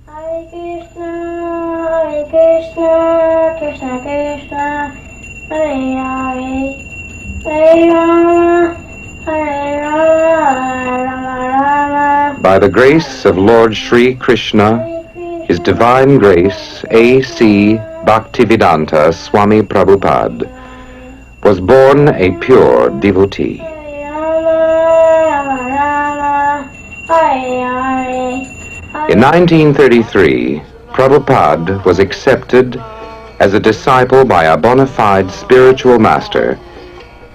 Hare Krishna, Krishna Krishna, Hare Hare, Hare Rama, Hare Rama, Rama Rama. By the grace of Lord Sri Krishna, His Divine Grace, A.C. Bhaktivedanta Swami Prabhupada, was born a pure devotee. In 1933, Prabhupada was accepted as a disciple by a bona fide spiritual master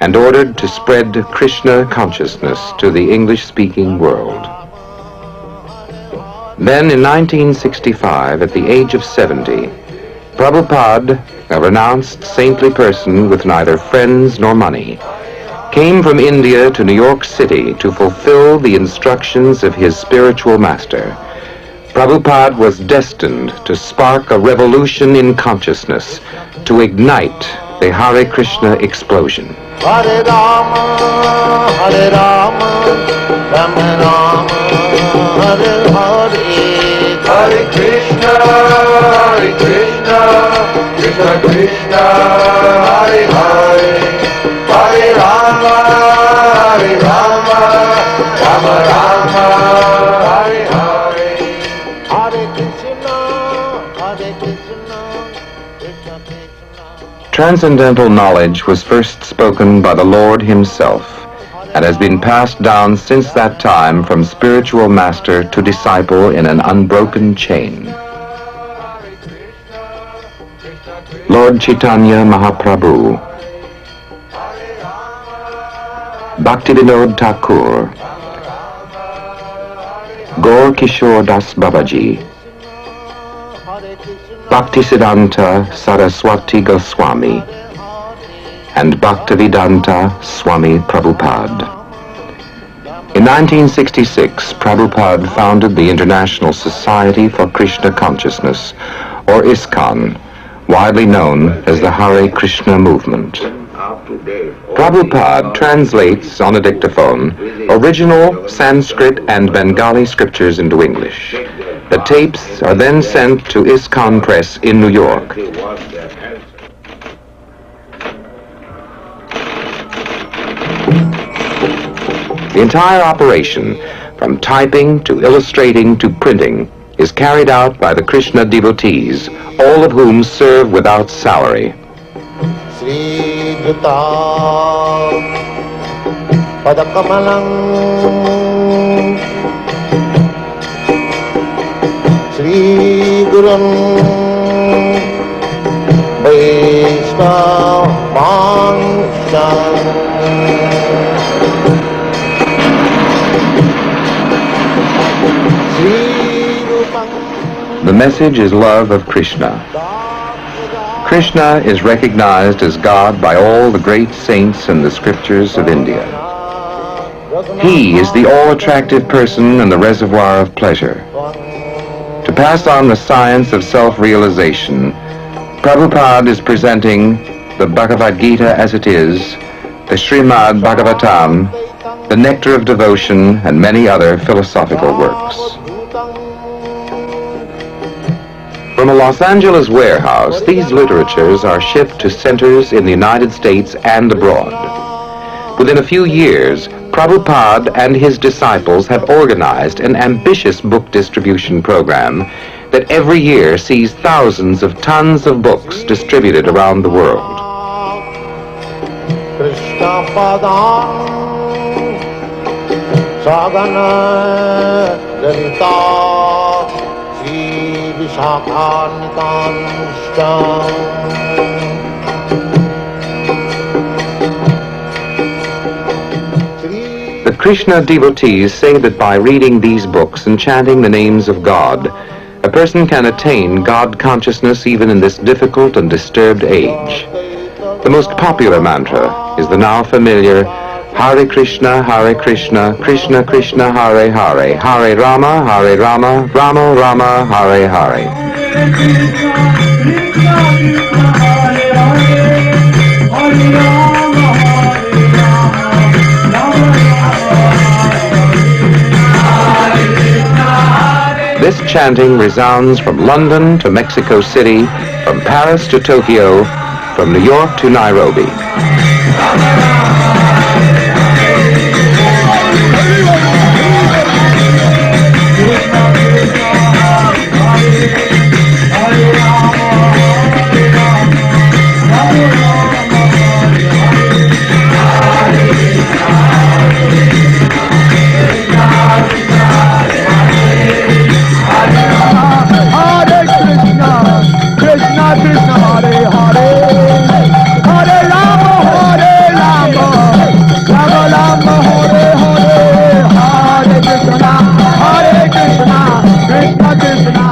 and ordered to spread Krishna consciousness to the English-speaking world. Then in 1965, at the age of 70, Prabhupada, a renounced saintly person with neither friends nor money, came from India to New York City to fulfill the instructions of his spiritual master. Prabhupada was destined to spark a revolution in consciousness, to ignite the Hare Krishna explosion. Hare Rama, Hare Rama, Rama Rama, Hare Hare, Hare Krishna, Krishna Krishna, Hare Hare, Hare Rama, Rama Rama, Hare Hare, Hare Krishna, Krishna Krishna. Transcendental knowledge was first spoken by the Lord himself and has been passed down since that time from spiritual master to disciple in an unbroken chain. Lord Chaitanya Mahaprabhu, Bhaktivinoda Thakur, Gaur Kishore Das Babaji, Bhaktisiddhanta Saraswati Goswami, and Bhaktivedanta Swami Prabhupada. In 1966, Prabhupada founded the International Society for Krishna Consciousness, or ISKCON, widely known as the Hare Krishna movement. Prabhupada translates on a dictaphone original Sanskrit and Bengali scriptures into English. The tapes are then sent to ISKCON Press in New York. The entire operation, from typing to illustrating to printing, is carried out by the Krishna devotees, all of whom serve without salary. Sri Juta Padakamalang Sri Gurun Vaishnavanshan. The message is love of Krishna. Krishna is recognized as God by all the great saints in the scriptures of India. He is the all-attractive person and the reservoir of pleasure. To pass on the science of self-realization, Prabhupada is presenting the Bhagavad Gita as it is, the Srimad Bhagavatam, the Nectar of Devotion, and many other philosophical works. From a Los Angeles warehouse, these literatures are shipped to centers in the United States and abroad. Within a few years, Prabhupada and his disciples have organized an ambitious book distribution program that every year sees thousands of tons of books distributed around the world. Krishna Padam Sagana Lalita Sri The Krishna devotees say that by reading these books and chanting the names of God, a person can attain God consciousness even in this difficult and disturbed age. The most popular mantra is the now familiar Hare Krishna, Krishna Krishna, Hare Hare, Hare Rama, Rama Rama, Hare Hare. This chanting resounds from London to Mexico City, from Paris to Tokyo, from New York to Nairobi.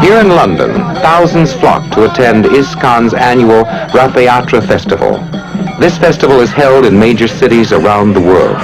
Here in London, thousands flock to attend ISKCON's annual Rath Yatra Festival. This festival is held in major cities around the world.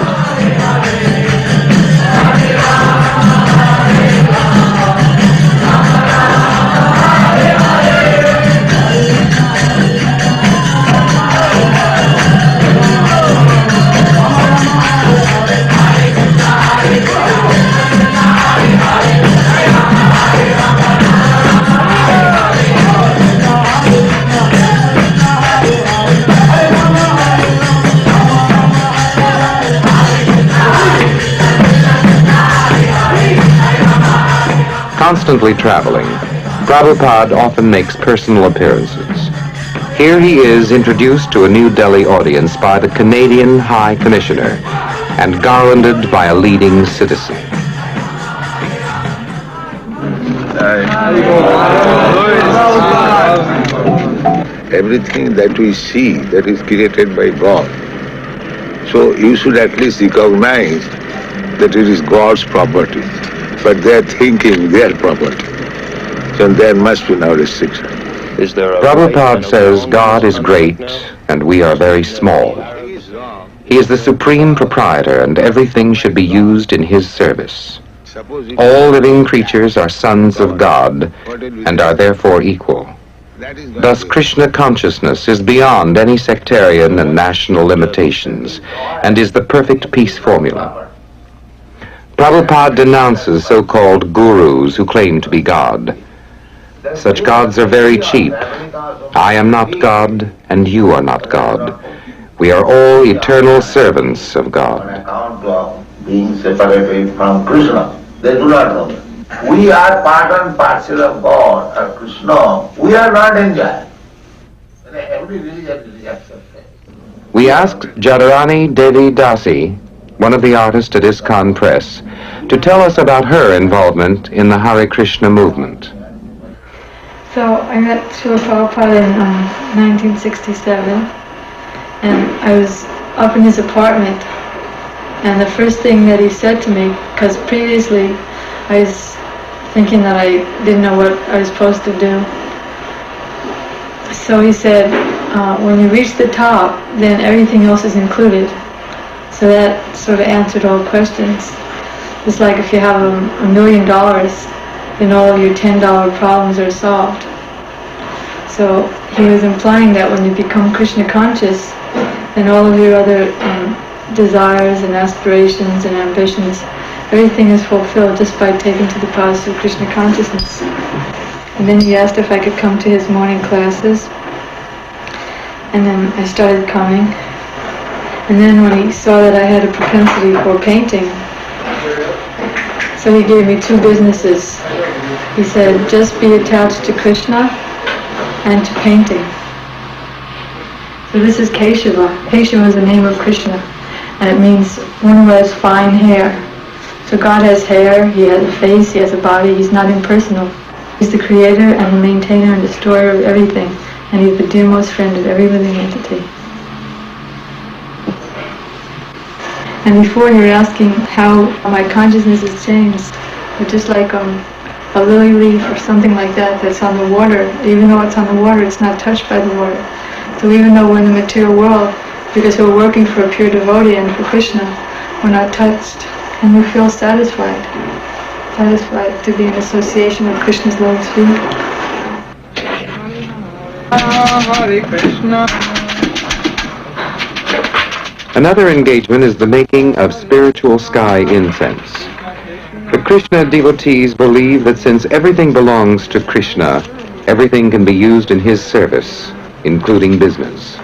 Constantly traveling, Prabhupada often makes personal appearances. Here he is introduced to a New Delhi audience by the Canadian High Commissioner and garlanded by a leading citizen. Everything that we see, that is created by God. So you should at least recognize that it is God's property. But they are thinking their property. So there must be no restriction. Prabhupada says God is great and we are very small. He is the supreme proprietor and everything should be used in his service. All living creatures are sons of God and are therefore equal. Thus, Krishna consciousness is beyond any sectarian and national limitations and is the perfect peace formula. Prabhupada denounces so-called gurus who claim to be God. Such gods are very cheap. I am not God, and you are not God. We are all eternal servants of God. Being separated from Krishna, they do not know. We are part and parcel of God or Krishna. We are not enjoying. Every religion is accepted. We asked Jadharani Devi Dasi, one of the artists at ISKCON Press, to tell us about her involvement in the Hare Krishna movement. So I met Srila Prabhupada in 1967, and I was up in his apartment, and the first thing that he said to me, because previously I was thinking that I didn't know what I was supposed to do, so he said, when you reach the top, then everything else is included. So that sort of answered all questions. It's like if you have $1 million, then all of your $10 problems are solved. So he was implying that when you become Krishna conscious, then all of your other desires and aspirations and ambitions, everything is fulfilled just by taking to the paths of Krishna consciousness. And then he asked if I could come to his morning classes, and then I started coming. And then when he saw that I had a propensity for painting, so he gave me 2 businesses. He said, just be attached to Krishna and to painting. So this is Keshava. Keshava is the name of Krishna, and it means one who has fine hair. So God has hair, he has a face, he has a body, he's not impersonal. He's the creator and the maintainer and destroyer of everything, and he's the dearmost friend of every living entity. And before you're asking how my consciousness has changed, it's just like a lily leaf or something like that that's on the water. Even though it's on the water, it's not touched by the water. So even though we're in the material world, because we're working for a pure devotee and for Krishna, we're not touched, and we feel satisfied to be in association with Krishna's lotus feet. Hare Krishna. Another engagement is the making of spiritual sky incense. The Krishna devotees believe that since everything belongs to Krishna, everything can be used in his service, including business.